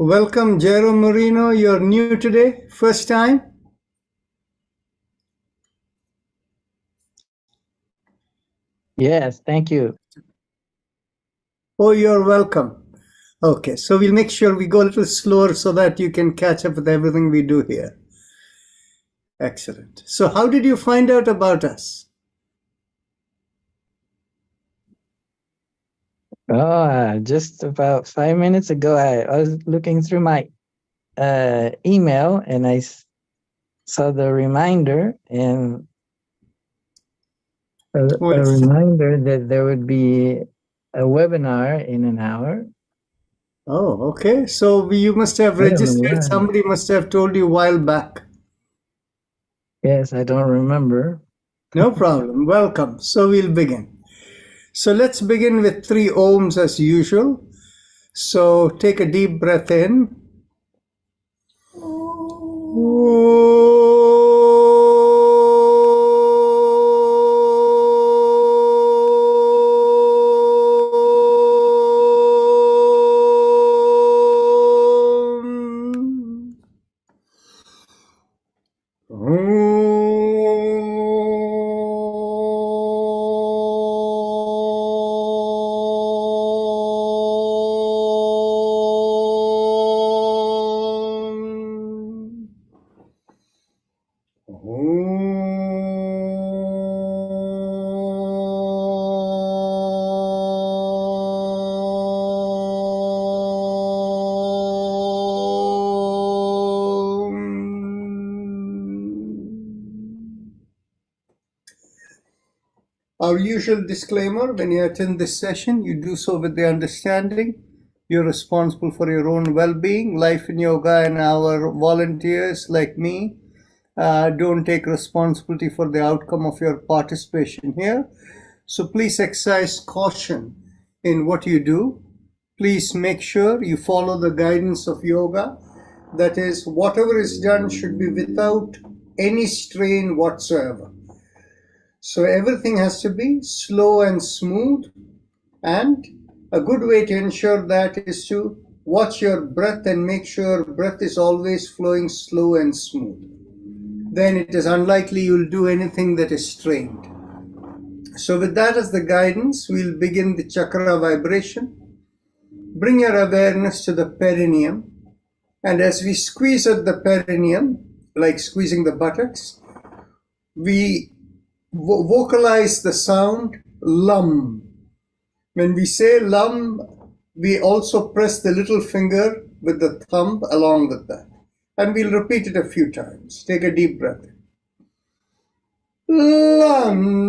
Welcome, Jairo Marino. You're new today, first time? Yes, thank you. Oh, you're welcome. Okay, so we'll make sure we go a little slower so that you can catch up with everything we do here. Excellent. So how did you find out about us? Just about 5 minutes ago, I was looking through my email and I saw the reminder and a reminder that there would be a webinar in an hour. Oh, okay. So you must have registered. Somebody must have told you a while back. Yes, I don't remember. No problem. Welcome. So we'll begin. So let's begin with 3 ohms as usual. So take a deep breath in. Our usual disclaimer: when you attend this session, you do so with the understanding you're responsible for your own well-being. Life in Yoga and our volunteers like me don't take responsibility for the outcome of your participation here. So please exercise caution in what you do. Please make sure you follow the guidance of yoga. That is, whatever is done should be without any strain whatsoever. So everything has to be slow and smooth, and a good way to ensure that is to watch your breath and make sure breath is always flowing slow and smooth. Then it is unlikely you'll do anything that is strained. So with that as the guidance, we'll begin the chakra vibration. Bring your awareness to the perineum, and as we squeeze at the perineum, like squeezing the buttocks, we vocalize the sound LUM. When we say LUM, we also press the little finger with the thumb along with that. And we'll repeat it a few times. Take a deep breath. LUM.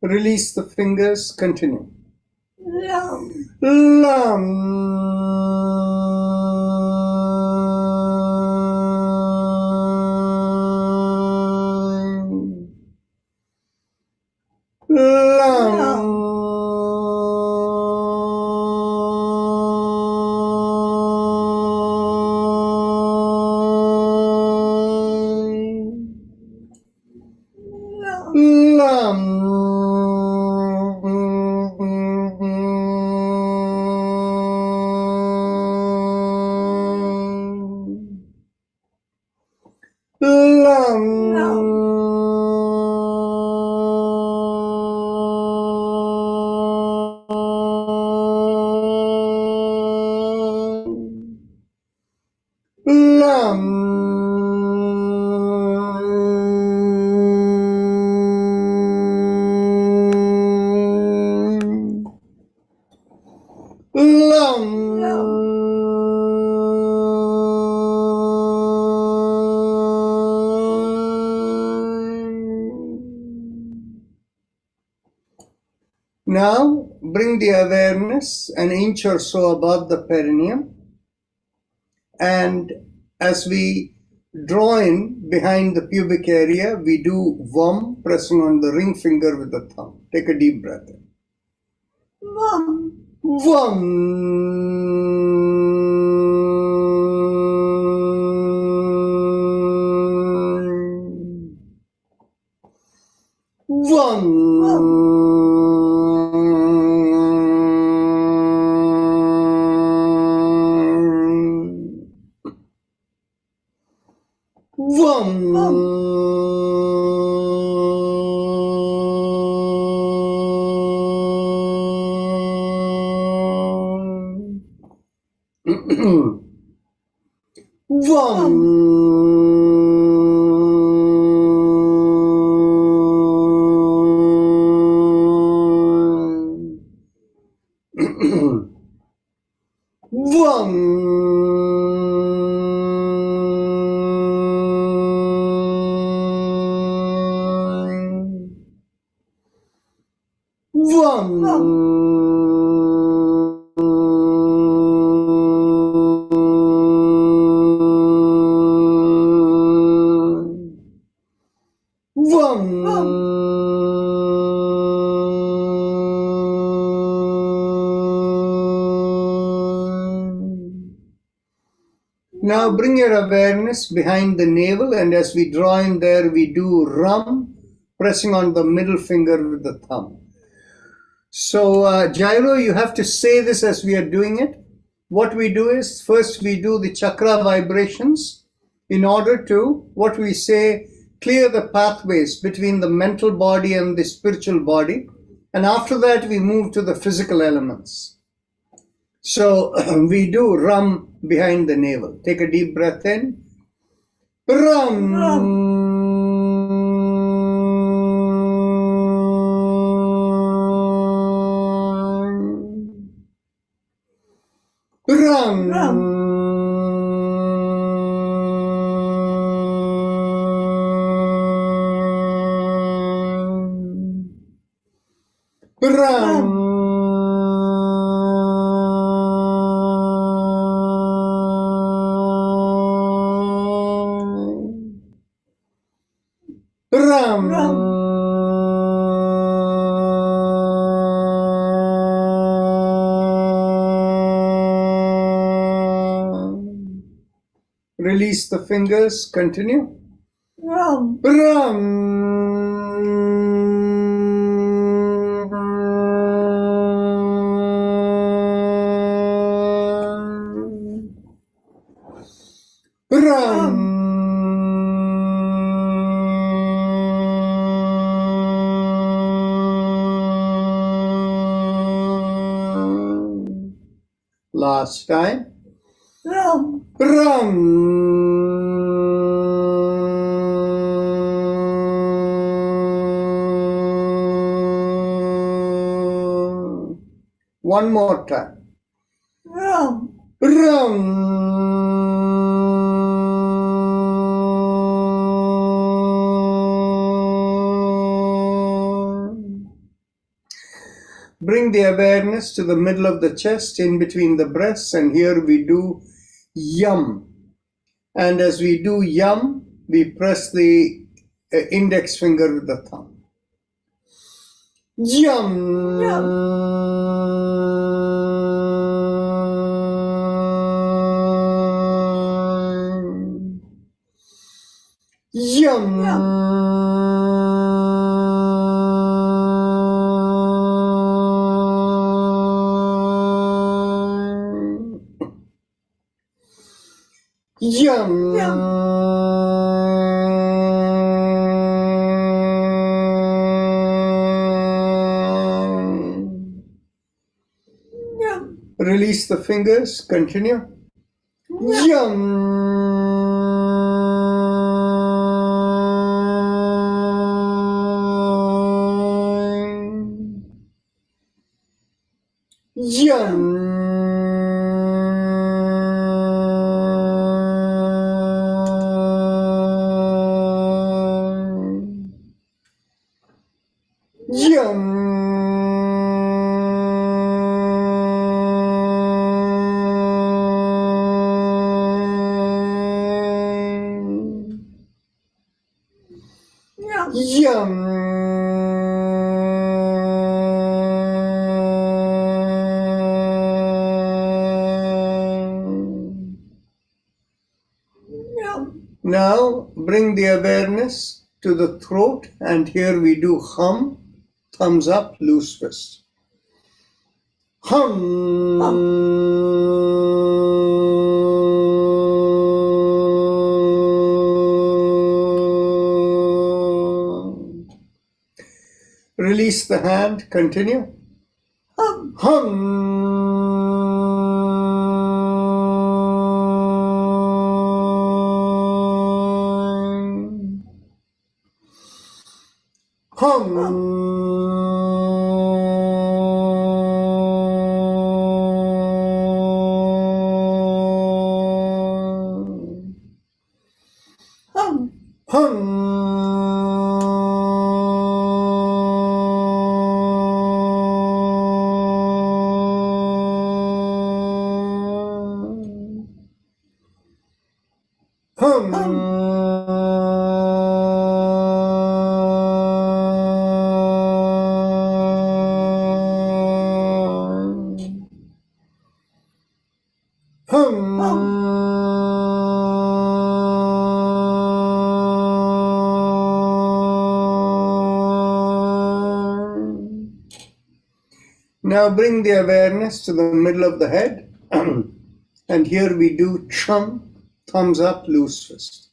Release the fingers, continue. Now bring the awareness an inch or so above the perineum, and as we draw in behind the pubic area, we do VAM, pressing on the ring finger with the thumb. Take a deep breath in. VAM. Now bring your awareness behind the navel, and as we draw in there, we do Ram, pressing on the middle finger with the thumb. So, Jairo, you have to say this as we are doing it. What we do is, first we do the chakra vibrations in order to, what we say, clear the pathways between the mental body and the spiritual body. And after that, we move to the physical elements. So we do Ram behind the navel. Take a deep breath in. Ram. Ram. Ram. Release the fingers. Continue. Ram. Last time. Ram. One more time. Ram. Bring the awareness to the middle of the chest, in between the breasts, and here we do Yam. And as we do Yam, we press the index finger with the thumb. Yam. Release the fingers. Continue. Yum. Now bring the awareness to the throat, and here we do hum, thumbs up, loose fist. Hum. Release the hand, continue. Hum. Hum. Now bring the awareness to the middle of the head, and here we do chum, thumbs up, loose fist.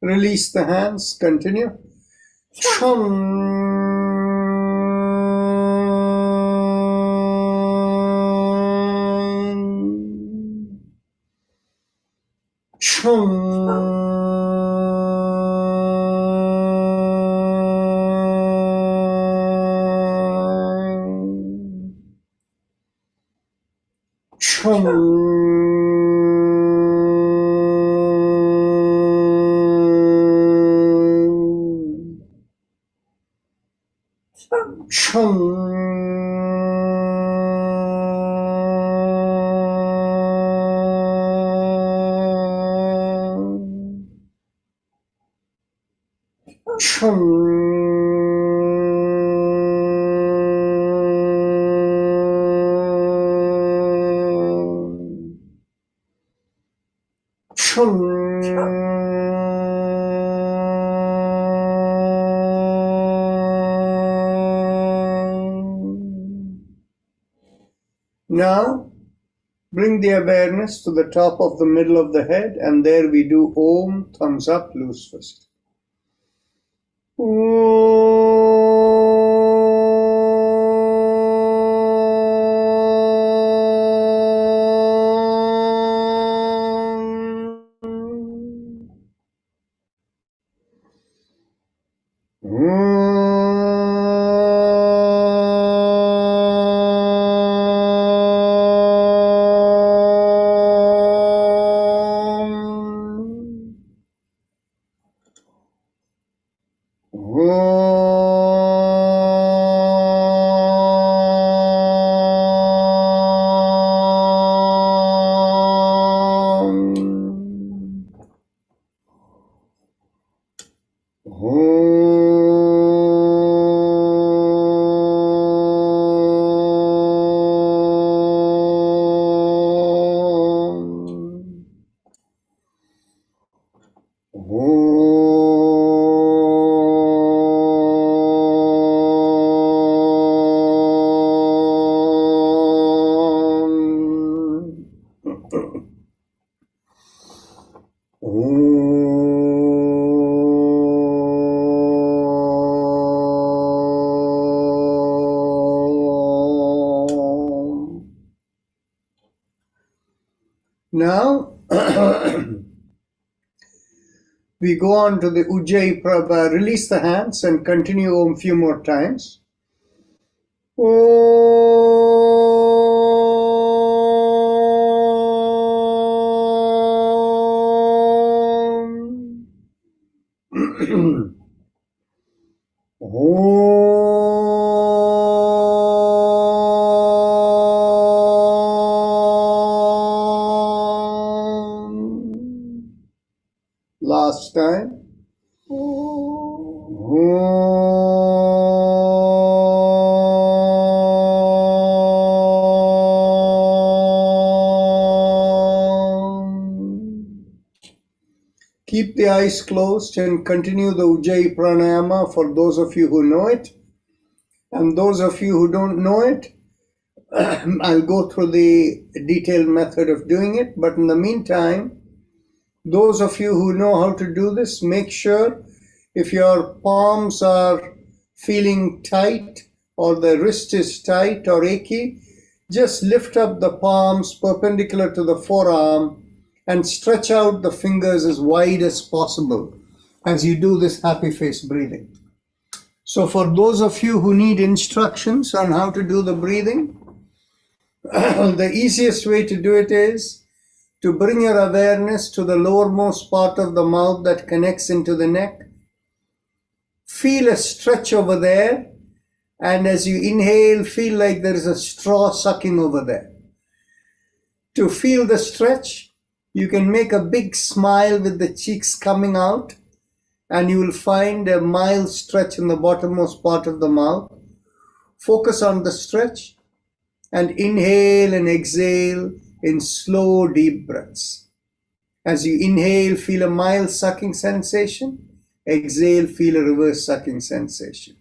Release the hands, continue. Now, bring the awareness to the top of the middle of the head, and there we do Om, thumbs up, loose fist. Om. Om. Now we go on to the Ujjayi Prabha. Release the hands and continue Om few more times. Last time. Keep the eyes closed and continue the Ujjayi Pranayama for those of you who know it. And those of you who don't know it, I'll go through the detailed method of doing it. But in the meantime, those of you who know how to do this, make sure if your palms are feeling tight or the wrist is tight or achy, just lift up the palms perpendicular to the forearm and stretch out the fingers as wide as possible as you do this happy face breathing. So for those of you who need instructions on how to do the breathing, the easiest way to do it is to bring your awareness to the lowermost part of the mouth that connects into the neck. Feel a stretch over there, and as you inhale, feel like there is a straw sucking over there. To feel the stretch, you can make a big smile with the cheeks coming out, and you will find a mild stretch in the bottommost part of the mouth. Focus on the stretch and inhale and exhale in slow, deep breaths. As you inhale, feel a mild sucking sensation. Exhale, feel a reverse sucking sensation.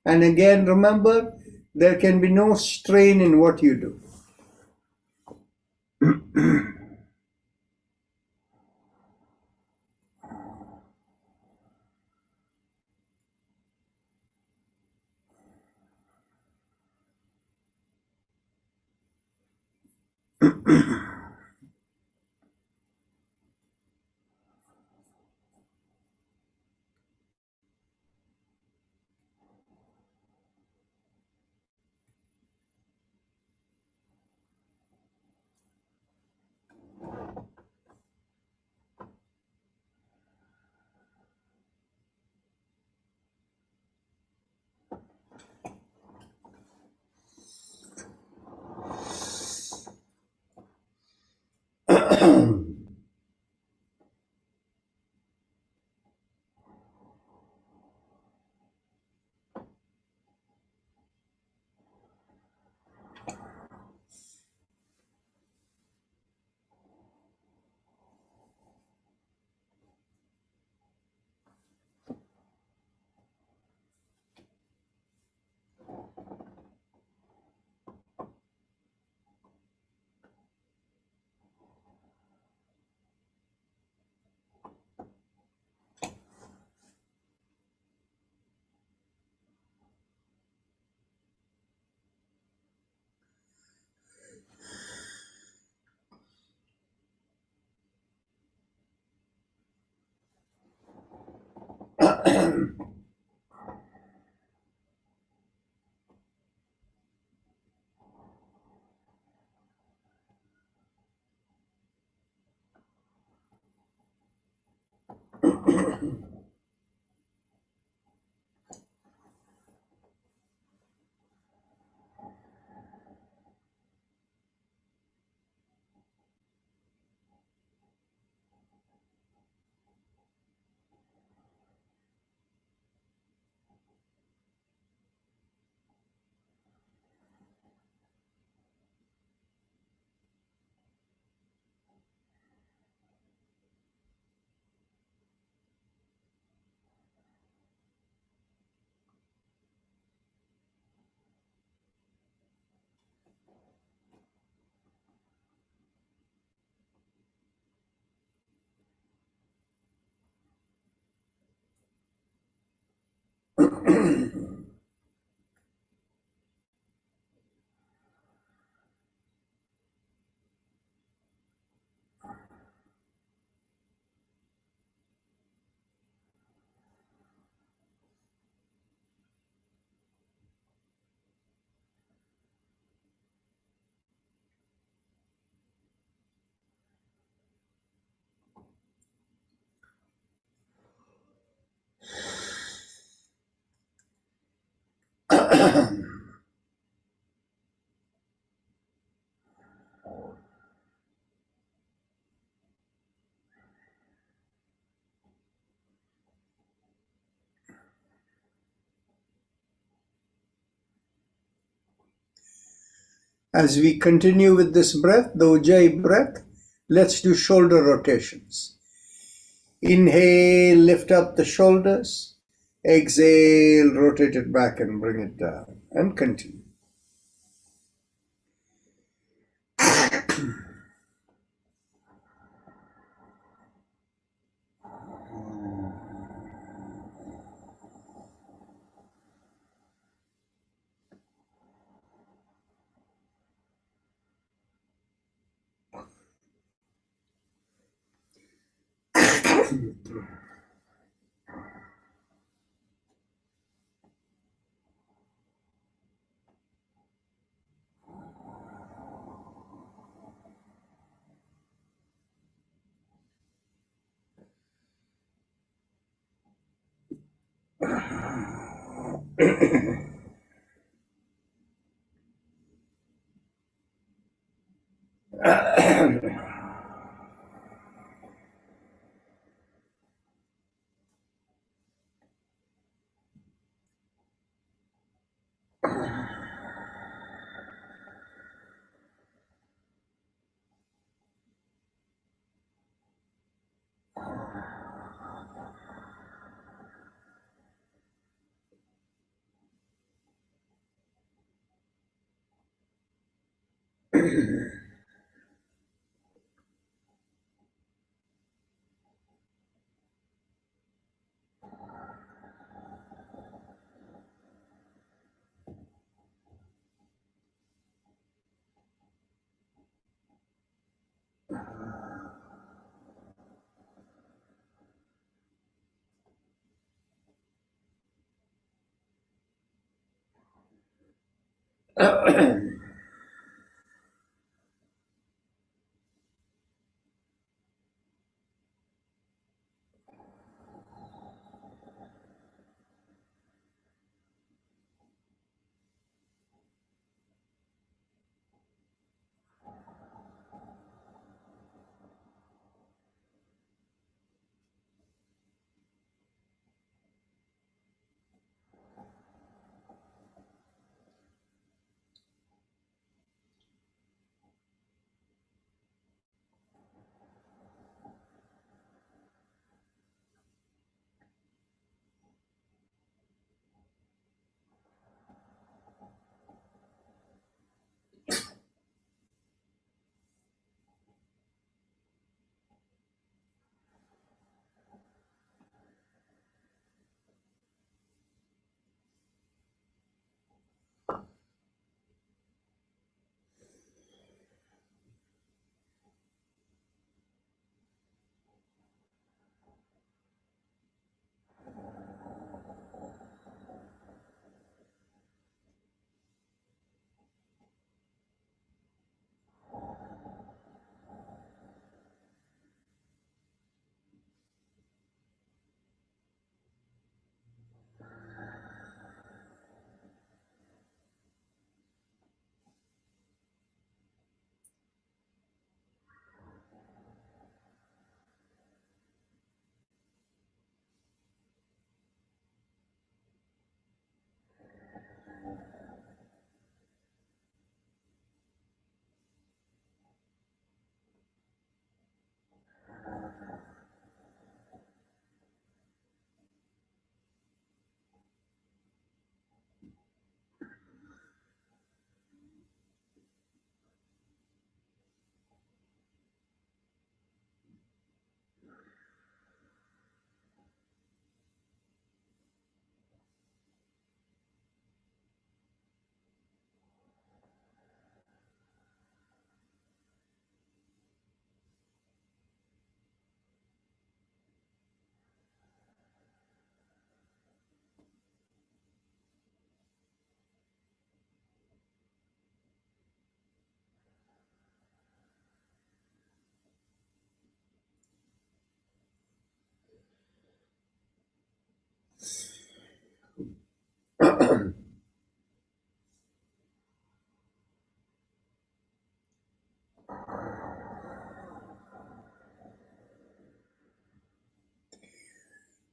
And again, remember, there can be no strain in what you do. As we continue with this breath, the Ujjayi breath, let's do shoulder rotations. Inhale, lift up the shoulders. Exhale, rotate it back and bring it down. And continue.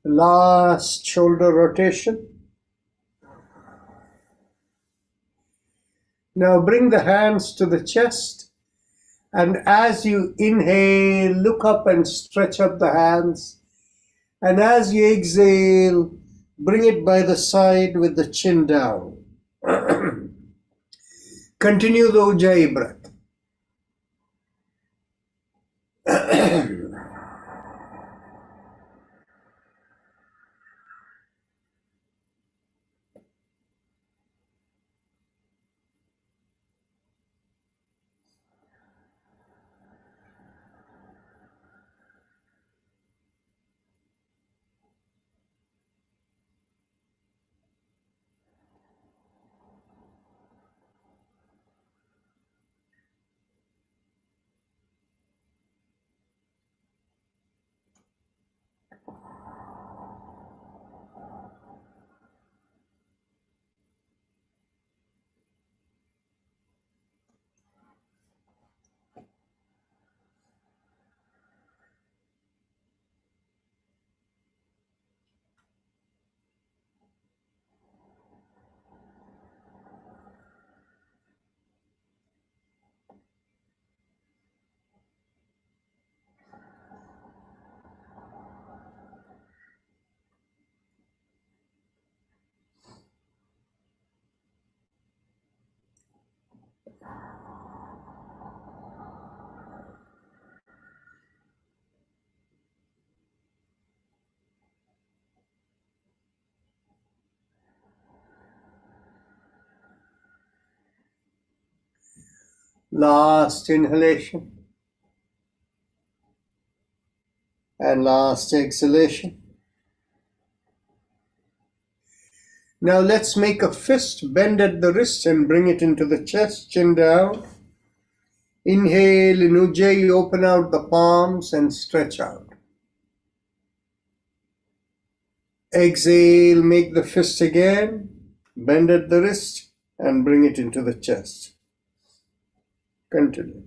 Last shoulder rotation. Now bring the hands to the chest, and as you inhale, look up and stretch up the hands. And as you exhale, bring it by the side with the chin down. Continue the Ujjayi breath. Last inhalation and last exhalation. Now let's make a fist, bend at the wrist and bring it into the chest, chin down. Inhale in Ujjayi, open out the palms and stretch out. Exhale, make the fist again, bend at the wrist and bring it into the chest. Continue.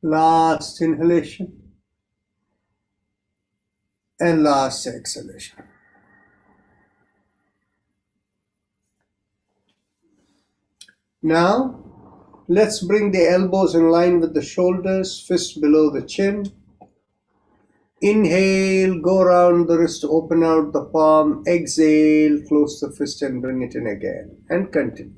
Last inhalation and last exhalation. Now, let's bring the elbows in line with the shoulders, fists below the chin. Inhale, go around the wrist, open out the palm. Exhale, close the fist and bring it in again. And continue.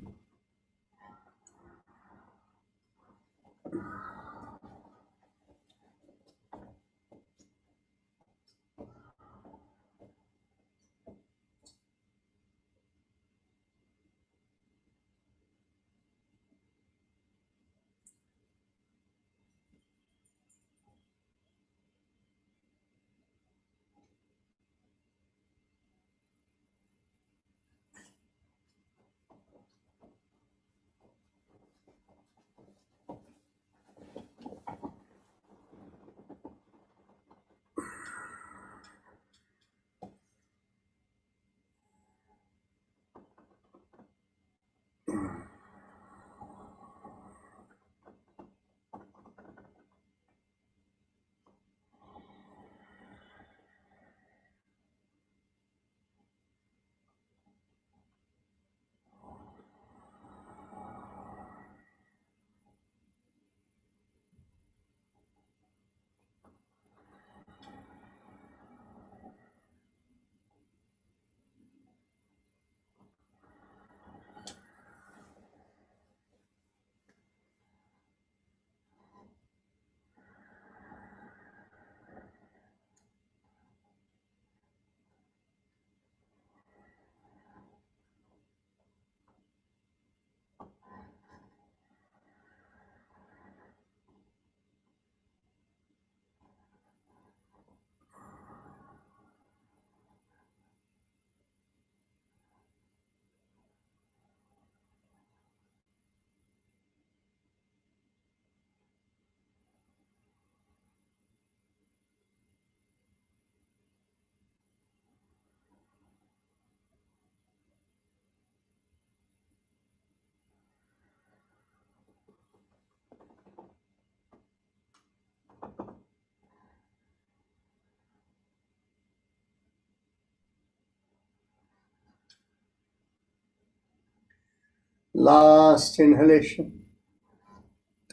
Last inhalation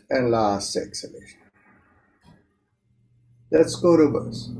and last exhalation. Let's go reverse.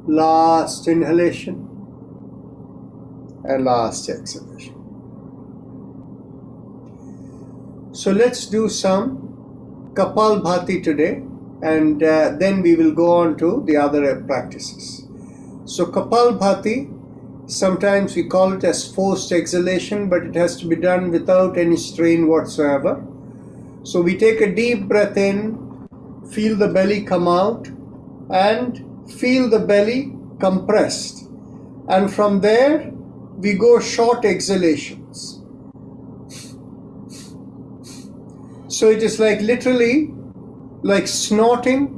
Last inhalation and last exhalation. So let's do some Kapalbhati today, and then we will go on to the other practices. So Kapalbhati, sometimes we call it as forced exhalation, but it has to be done without any strain whatsoever. So we take a deep breath in, feel the belly come out, and feel the belly compressed. And from there, we go short exhalations. So it is like literally like snorting.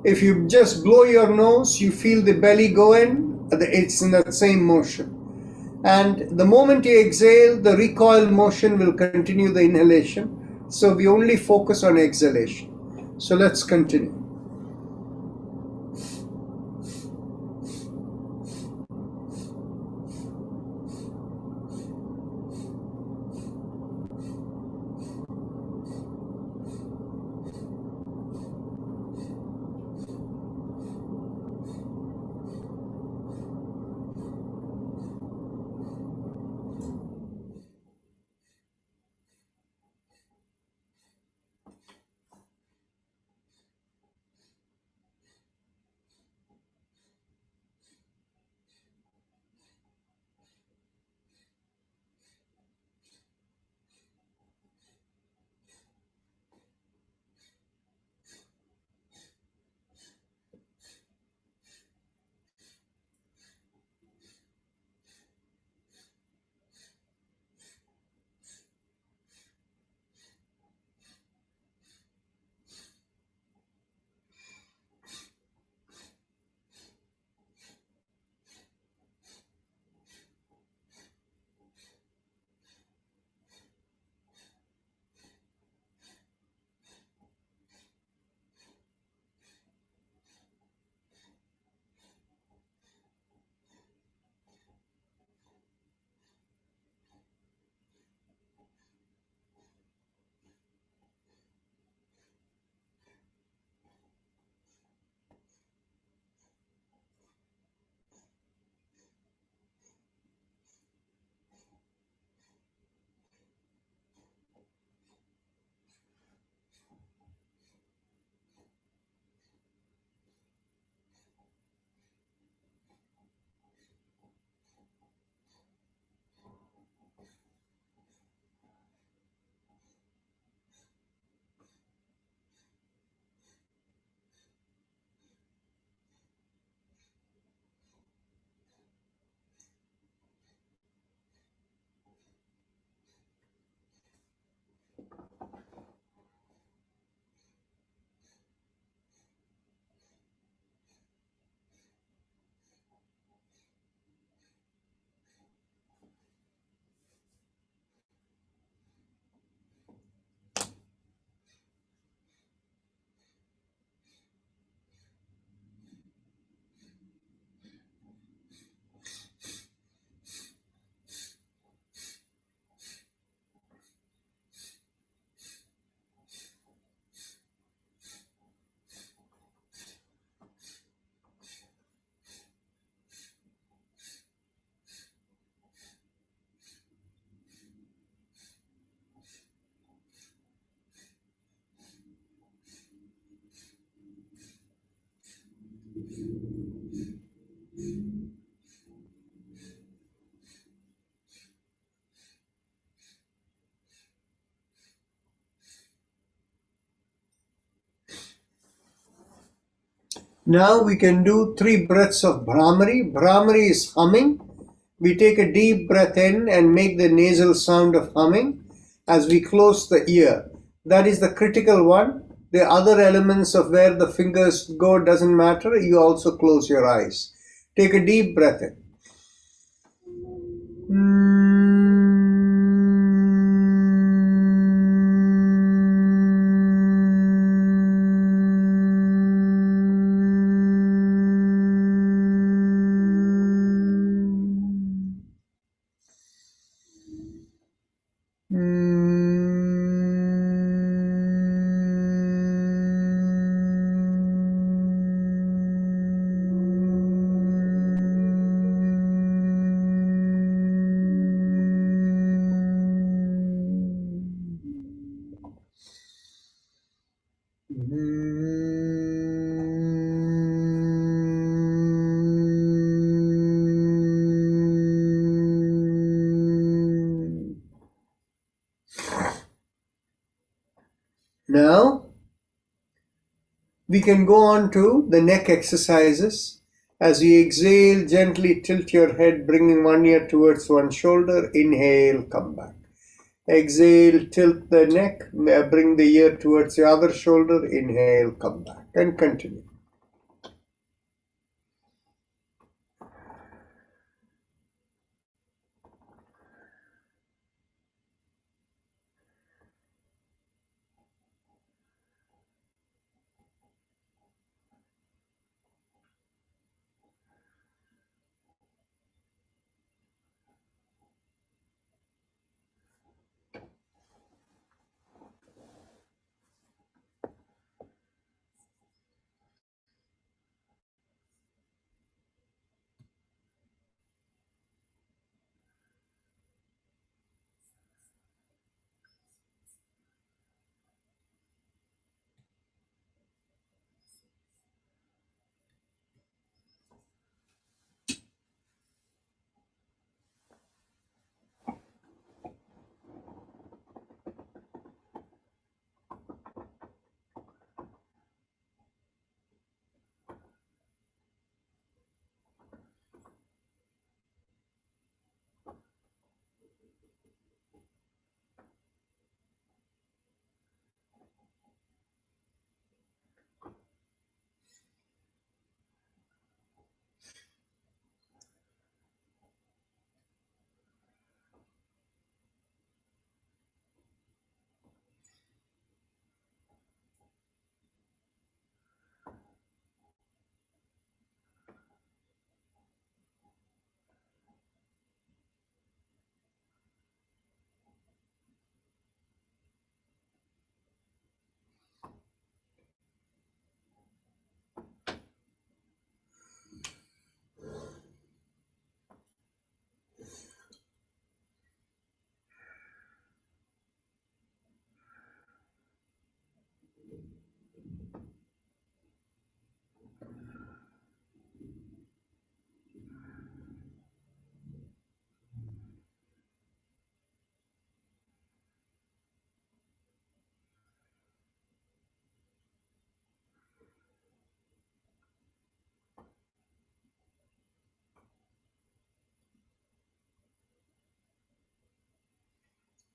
If you just blow your nose, you feel the belly go in, it's in that same motion. And the moment you exhale, the recoil motion will continue the inhalation. So we only focus on exhalation. So let's continue. Now we can do 3 breaths of Brahmari. Brahmari is humming. We take a deep breath in and make the nasal sound of humming as we close the ear. That is the critical one. The other elements of where the fingers go doesn't matter. You also close your eyes. Take a deep breath in. Now we can go on to the neck exercises. As you exhale, gently tilt your head, bringing one ear towards one shoulder. Inhale, come back. Exhale, tilt the neck, bring the ear towards the other shoulder. Inhale, come back, and continue.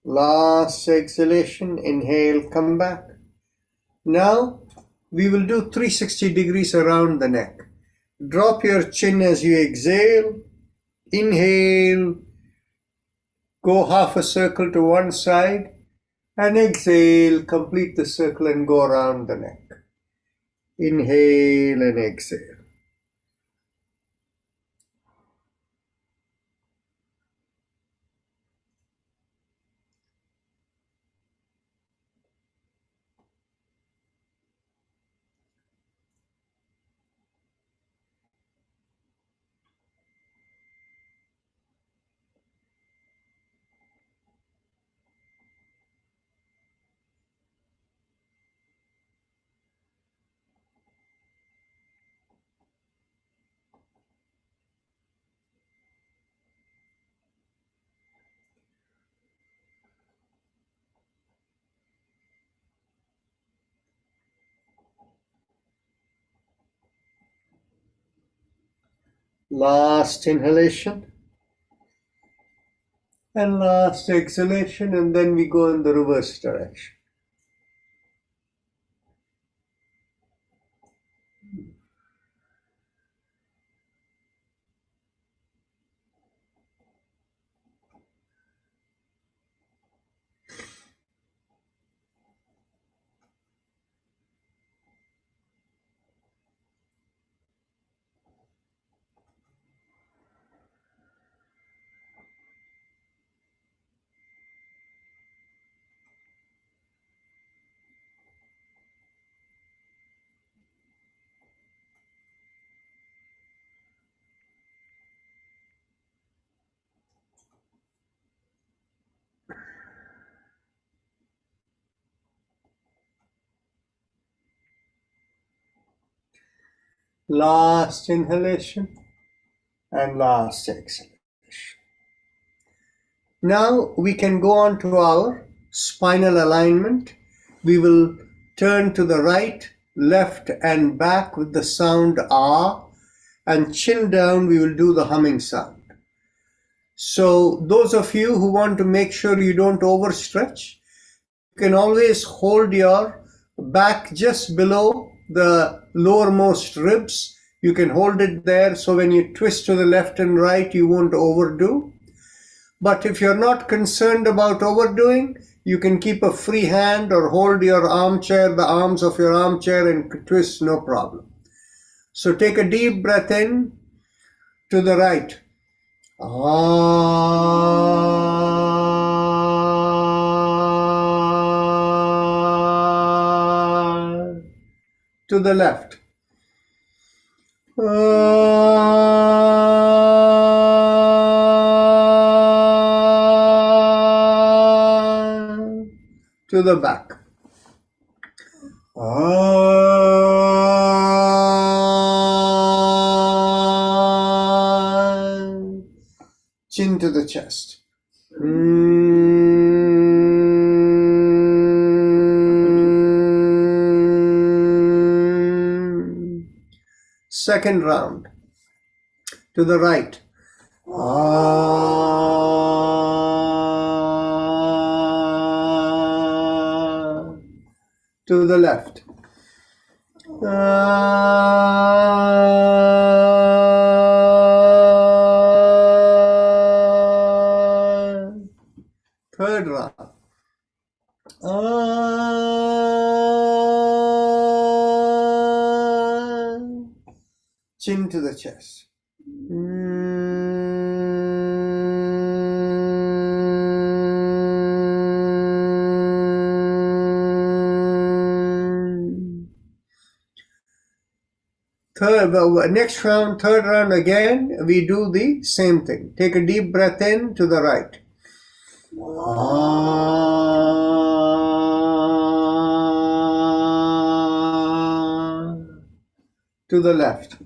Last exhalation, inhale, come back. Now we will do 360 degrees around the neck. Drop your chin as you exhale. Inhale, go half a circle to one side, and exhale, complete the circle and go around the neck. Inhale and exhale. Last inhalation and last exhalation, and then we go in the reverse direction. Last inhalation and last exhalation. Now we can go on to our spinal alignment. We will turn to the right, left, and back with the sound ah, and chin down, we will do the humming sound. So those of you who want to make sure you don't overstretch, you can always hold your back just below the lowermost ribs. You can hold it there, so when you twist to the left and right, you won't overdo. But if you're not concerned about overdoing, you can keep a free hand or hold your armchair, the arms of your armchair, and twist, no problem. So take a deep breath in to the right. To the left. To the back. Chin to the chest. Second round. To the right. To the left. Third round. Chin to the chest. Next round, third round again, we do the same thing. Take a deep breath in to the right. To the left.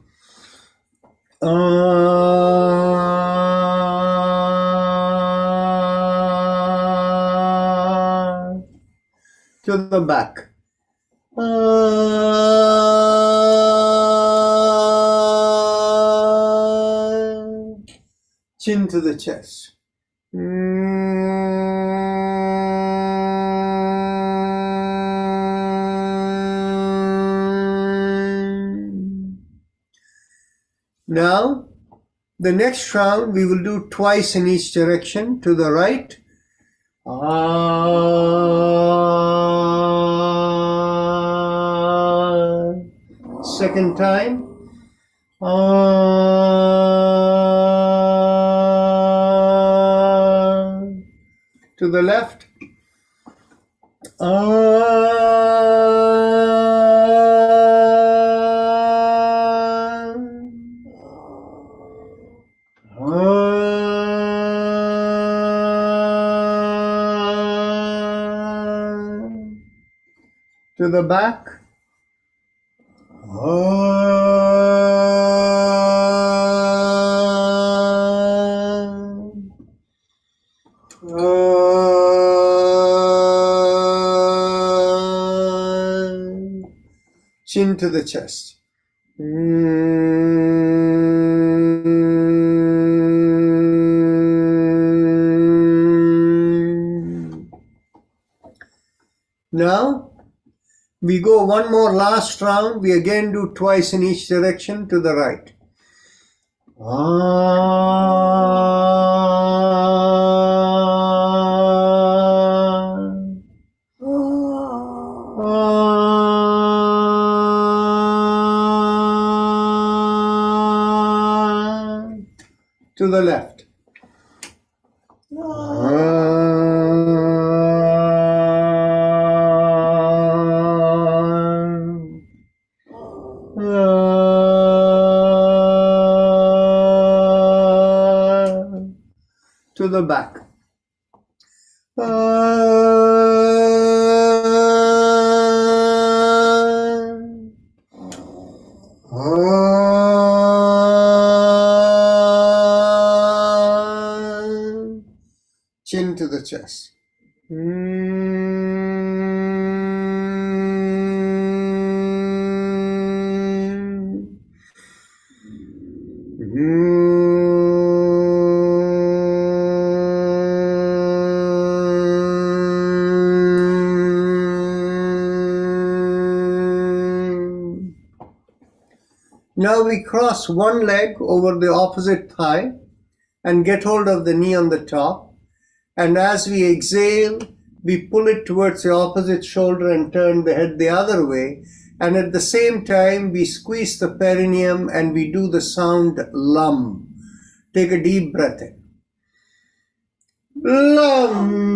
To the back. Chin to the chest. Now, the next round we will do twice in each direction. To the right. Second time. To the left. To the back. Chin to the chest. Now we go one more last round. We again do twice in each direction to the right. To the left. To the back. Chin to the chest. Now we cross one leg over the opposite thigh and get hold of the knee on the top. And as we exhale, we pull it towards the opposite shoulder and turn the head the other way. And at the same time, we squeeze the perineum and we do the sound lum. Take a deep breath in. Lum.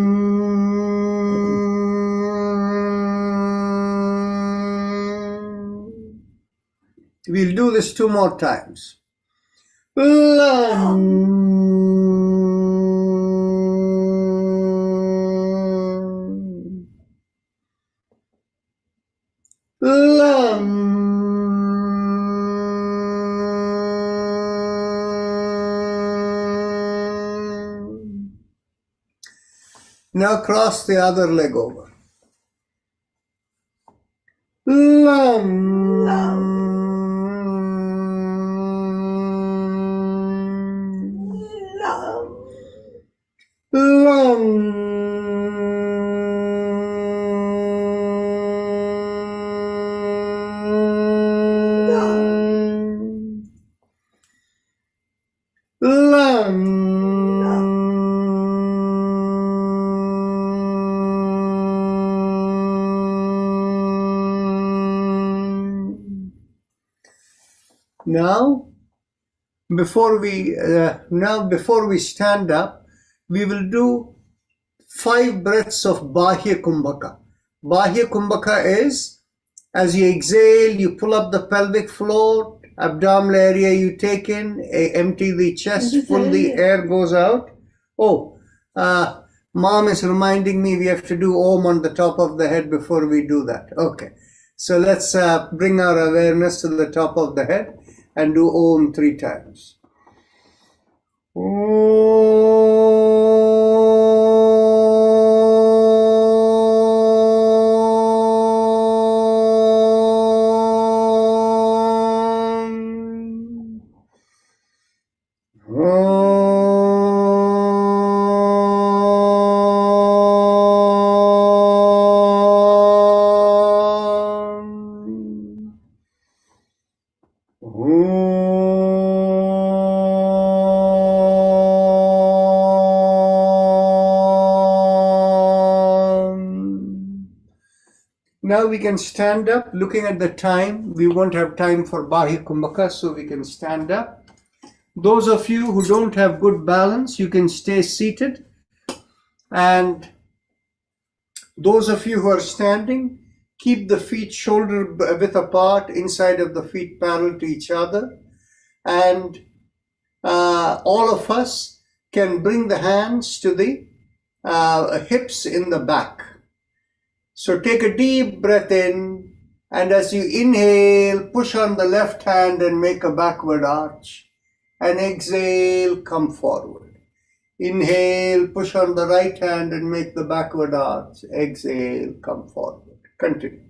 We'll do this 2 more times. Lum. Lum. Now cross the other leg over. Lum. Now, before we stand up, we will do 5 breaths of Bahya Kumbhaka. Bahya Kumbhaka is, as you exhale, you pull up the pelvic floor, abdominal area you take in, empty the chest, fully air goes out. Oh, mom is reminding me we have to do Om on the top of the head before we do that. Okay, so let's bring our awareness to the top of the head and do Om 3 times. Now we can stand up. Looking at the time, we won't have time for Bahya Kumbhaka, so we can stand up. Those of you who don't have good balance, you can stay seated. And those of you who are standing, keep the feet shoulder width apart, inside of the feet parallel to each other. And all of us can bring the hands to the hips in the back. So take a deep breath in, and as you inhale, push on the left hand and make a backward arch. And exhale, come forward. Inhale, push on the right hand and make the backward arch. Exhale, come forward. Continue.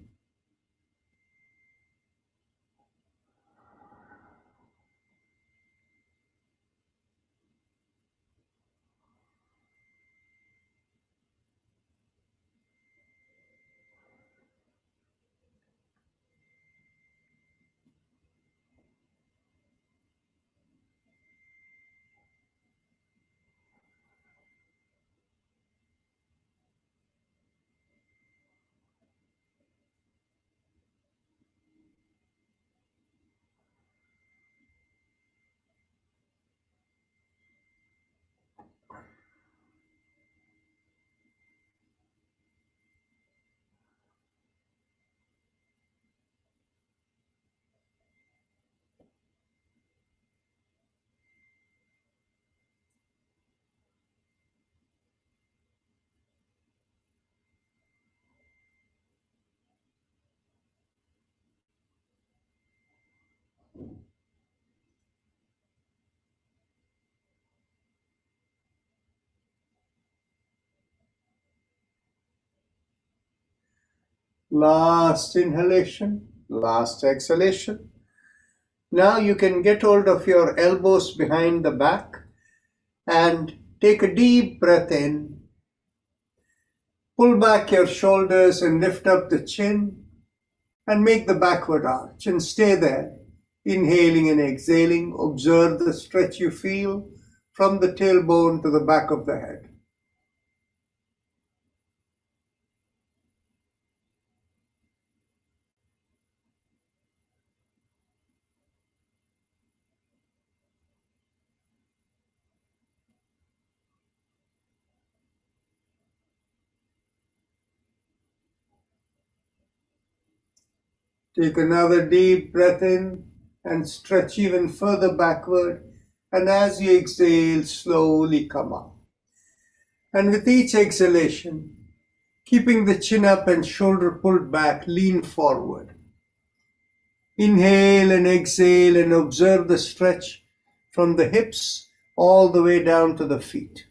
Last inhalation, last exhalation. Now you can get hold of your elbows behind the back and take a deep breath in. Pull back your shoulders and lift up the chin and make the backward arch and stay there. Inhaling and exhaling, observe the stretch you feel from the tailbone to the back of the head. Take another deep breath in and stretch even further backward. And as you exhale, slowly come up. And with each exhalation, keeping the chin up and shoulder pulled back, lean forward. Inhale and exhale and observe the stretch from the hips all the way down to the feet.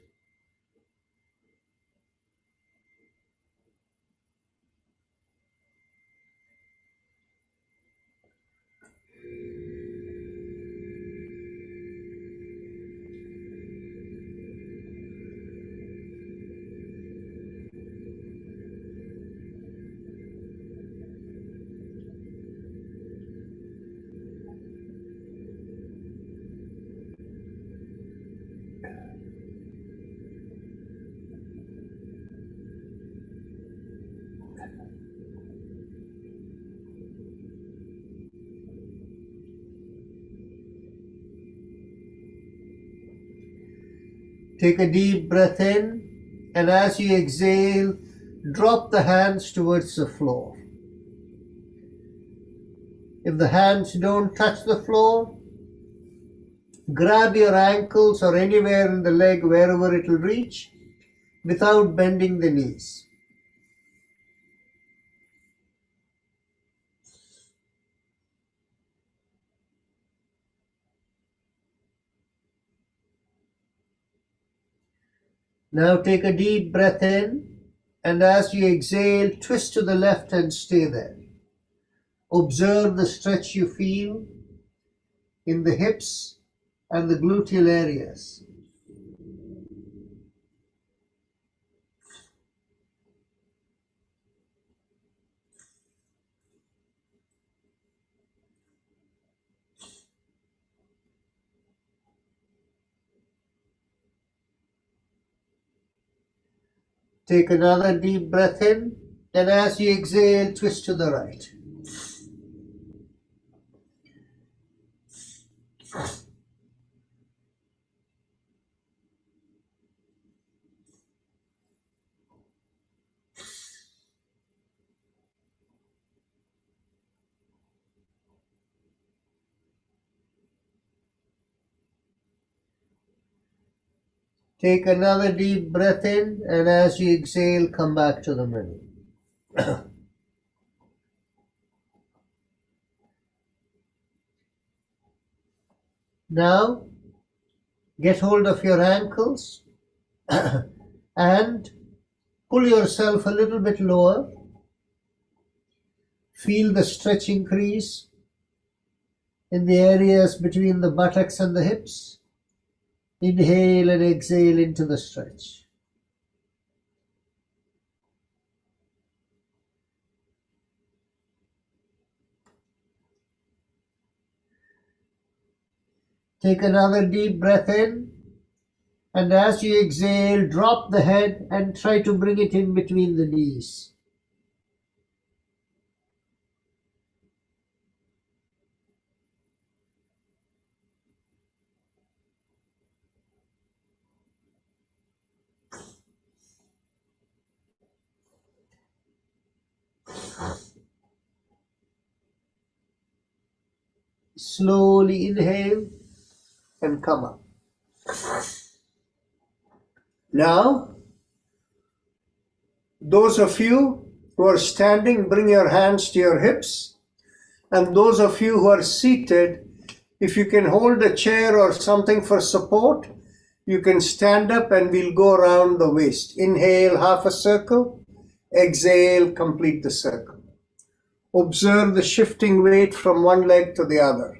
Take a deep breath in, and as you exhale, drop the hands towards the floor. If the hands don't touch the floor, grab your ankles or anywhere in the leg, wherever it will reach, without bending the knees. Now take a deep breath in, and as you exhale, twist to the left and stay there. Observe the stretch you feel in the hips and the gluteal areas. Take another deep breath in, and as you exhale, twist to the right. Take another deep breath in, and as you exhale, come back to the middle. Now, get hold of your ankles and pull yourself a little bit lower. Feel the stretch increase in the areas between the buttocks and the hips. Inhale and exhale into the stretch. Take another deep breath in, and as you exhale, drop the head and try to bring it in between the knees. Slowly inhale and come up. Now, those of you who are standing, bring your hands to your hips. And those of you who are seated, if you can hold a chair or something for support, you can stand up and we'll go around the waist. Inhale, half a circle. Exhale, complete the circle. Observe the shifting weight from one leg to the other.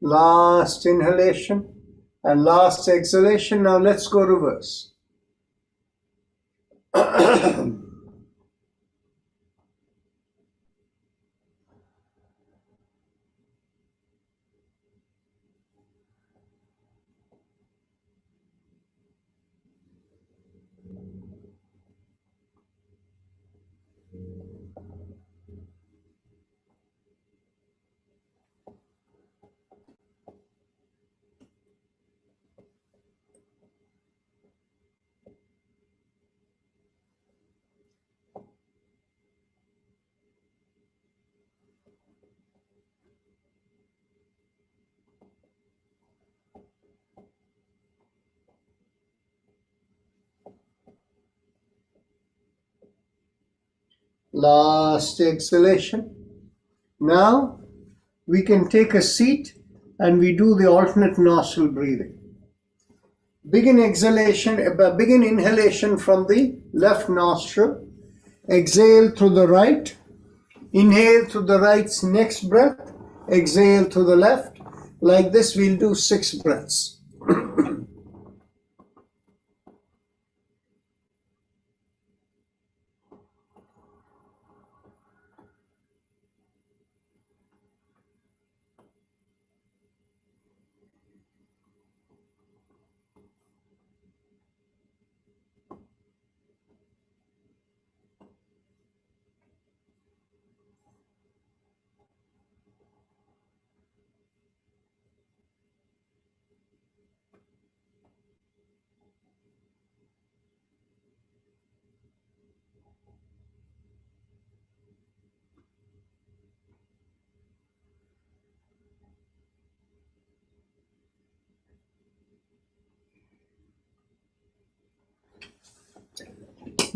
Last inhalation and last exhalation. Now let's go reverse. Last exhalation. Now we can take a seat and we do the alternate nostril breathing. Begin inhalation from the left nostril. Exhale through the right. Inhale through the right's next breath. Exhale through the left. Like this, we'll do 6 breaths.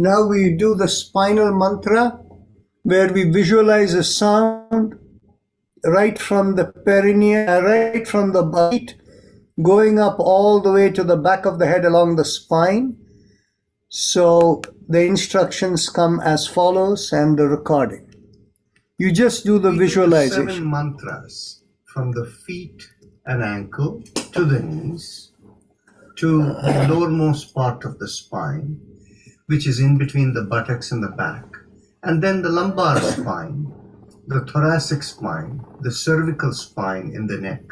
Now we do the spinal mantra, where we visualize a sound right from the perineum, right from the beat, going up all the way to the back of the head along the spine. So the instructions come as follows, and the recording. You just do the visualization. 7 mantras from the feet and ankle to the knees to the lowermost part of the spine, which is in between the buttocks and the back, and then the lumbar spine, the thoracic spine, the cervical spine in the neck,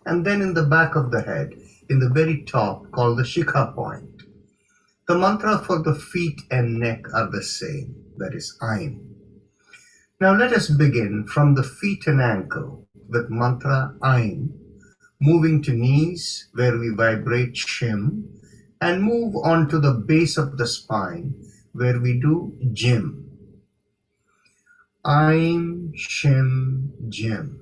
and then in the back of the head, in the very top, called the Shikha point. The mantra for the feet and neck are the same, that is Aim. Now let us begin from the feet and ankle with mantra Aim, moving to knees where we vibrate Shim, and move on to the base of the spine where we do Jim. Aim, Shim, Jim.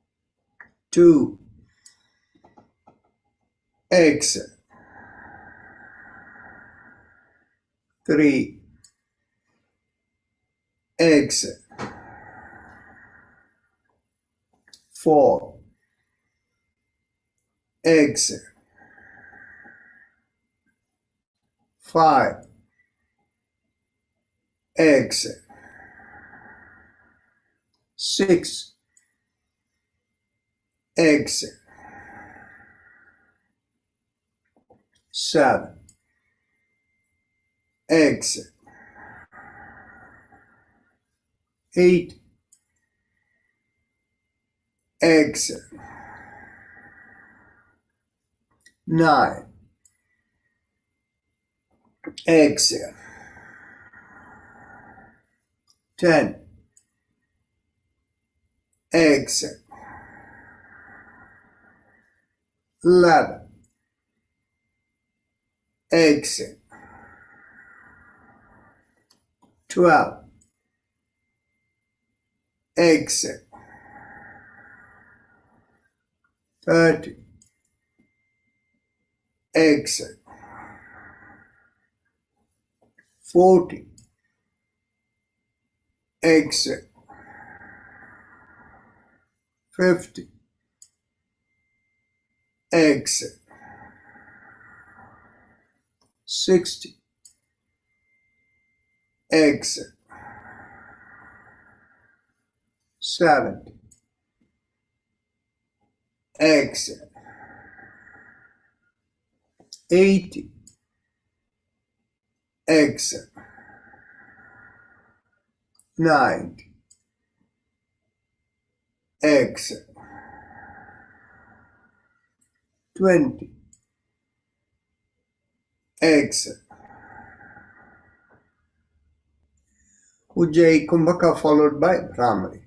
2, exit. 3, exit. 4, exit. 5, exit. 6, exit. 7, exit. 8, exit. 9, exit. 10, exit. 11, exit. 12, exit. 30, exit. 40, exit. 50, exit. 60, exit. 70, exit. 80, exit. 90, exit. 20, exit. Ujjayi Kumbhaka followed by Brahmari.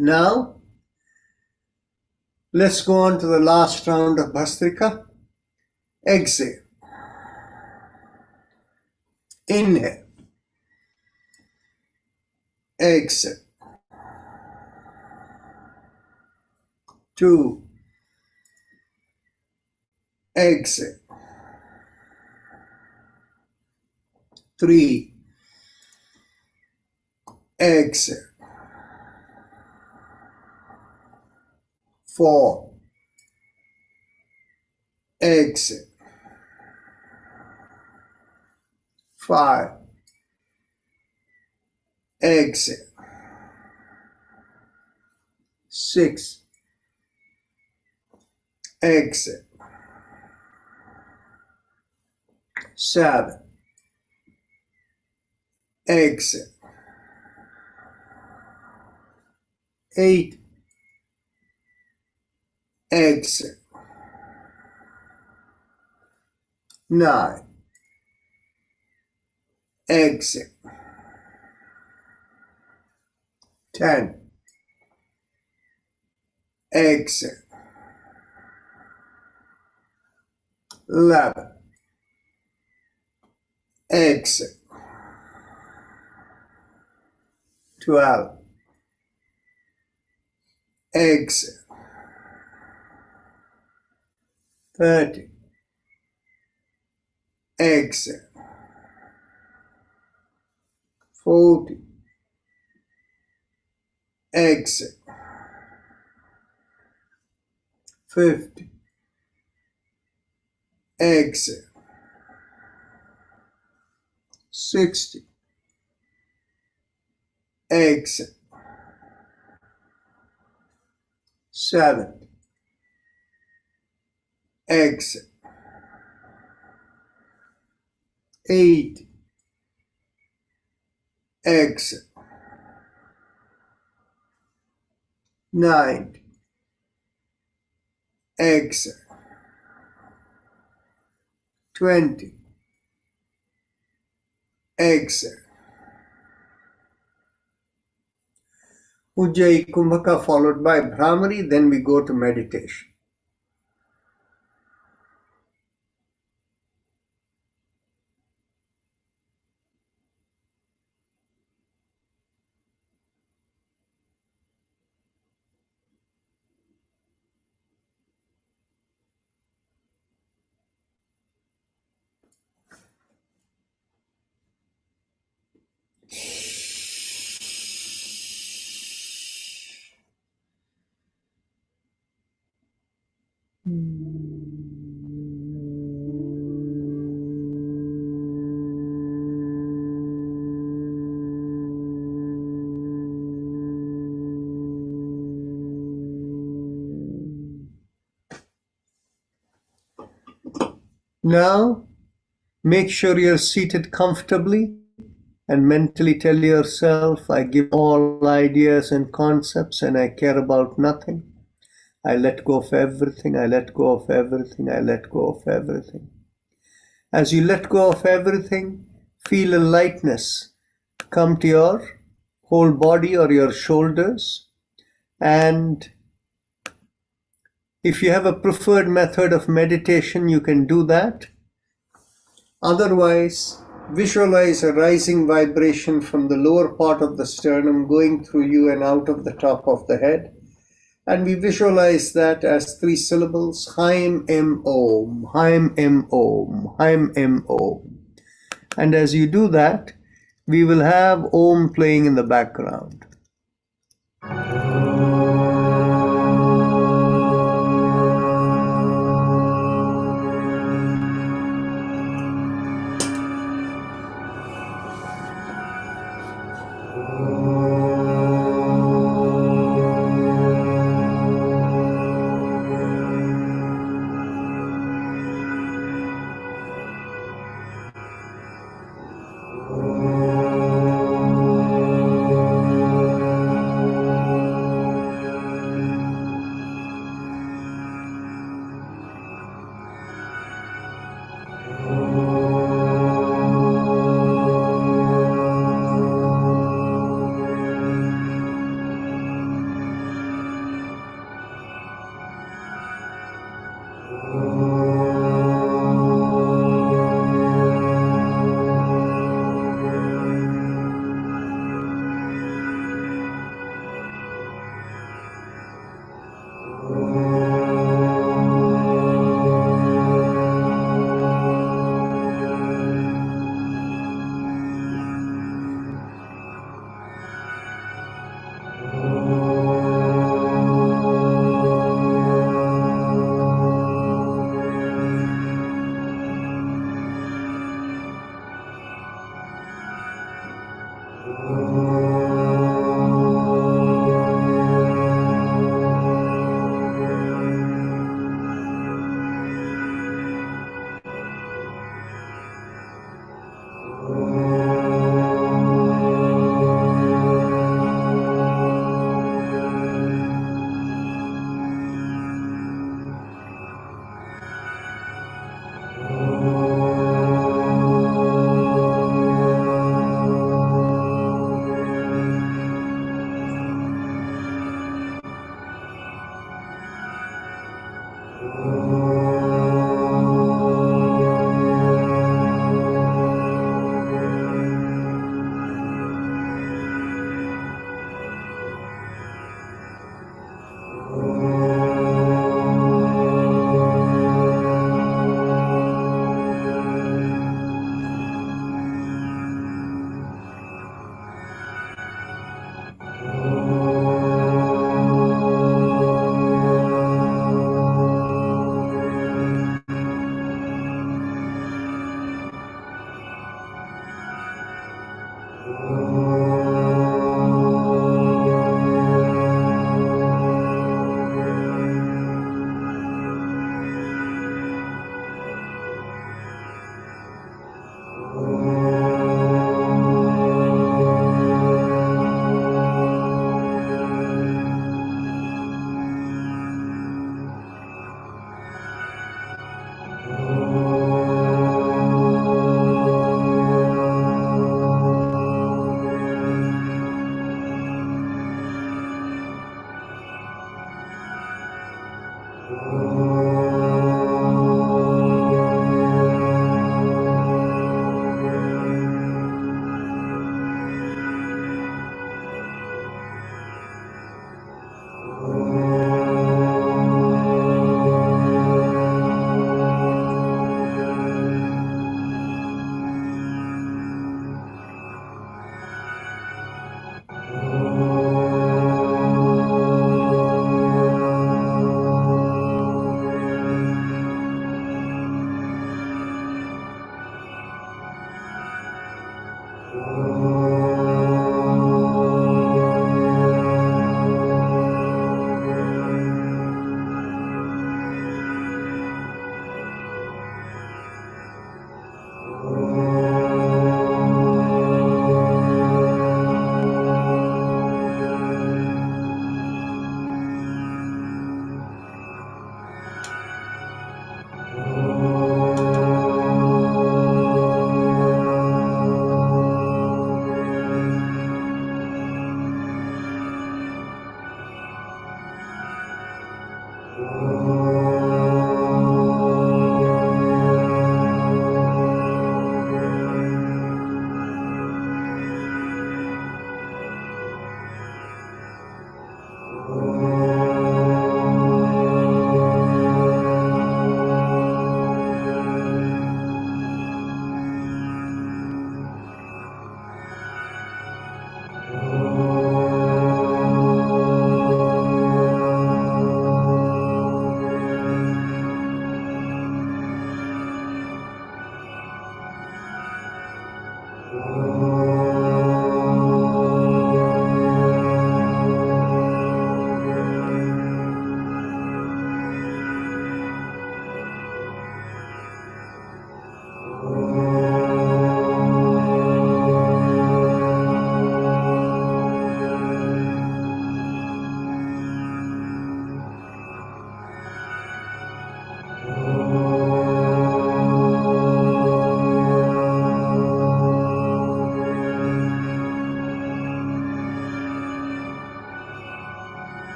Now, let's go on to the last round of Bhastrika. Exhale. Inhale. Exhale. 2, exhale. 3, exhale. 4, exhale. 5, exhale. 6, exhale. 7, exhale. 8, exhale. 9, exhale. 10, exhale. 11, exhale. 12, exhale. 30, exhale. 40, exhale. 50, exhale. 60. Exit. 70. Exit. 80. Exit. 90. Exit. 20. Exit. Ujjayi Kumbhaka followed by Bhramari, then we go to meditation. Now, make sure you're seated comfortably and mentally tell yourself, I give all ideas and concepts and I care about nothing. I let go of everything, I let go of everything, I let go of everything. As you let go of everything, feel a lightness come to your whole body or your shoulders. And if you have a preferred method of meditation, you can do that. Otherwise, visualize a rising vibration from the lower part of the sternum going through you and out of the top of the head. And we visualize that as 3 syllables, Haim Em Om, Haim Em Om, Haim Em Om. And as you do that, we will have Om playing in the background.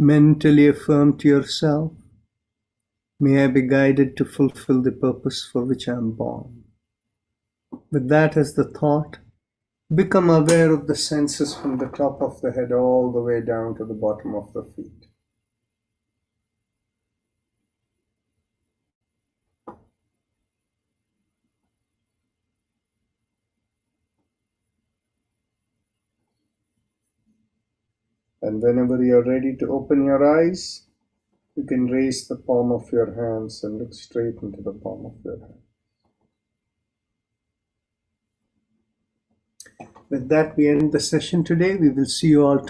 Mentally affirm to yourself, may I be guided to fulfill the purpose for which I am born. With that as the thought, become aware of the senses from the top of the head all the way down to the bottom of the feet. And whenever you're ready to open your eyes, you can raise the palm of your hands and look straight into the palm of your hand. With that, we end the session today. We will see you all tomorrow.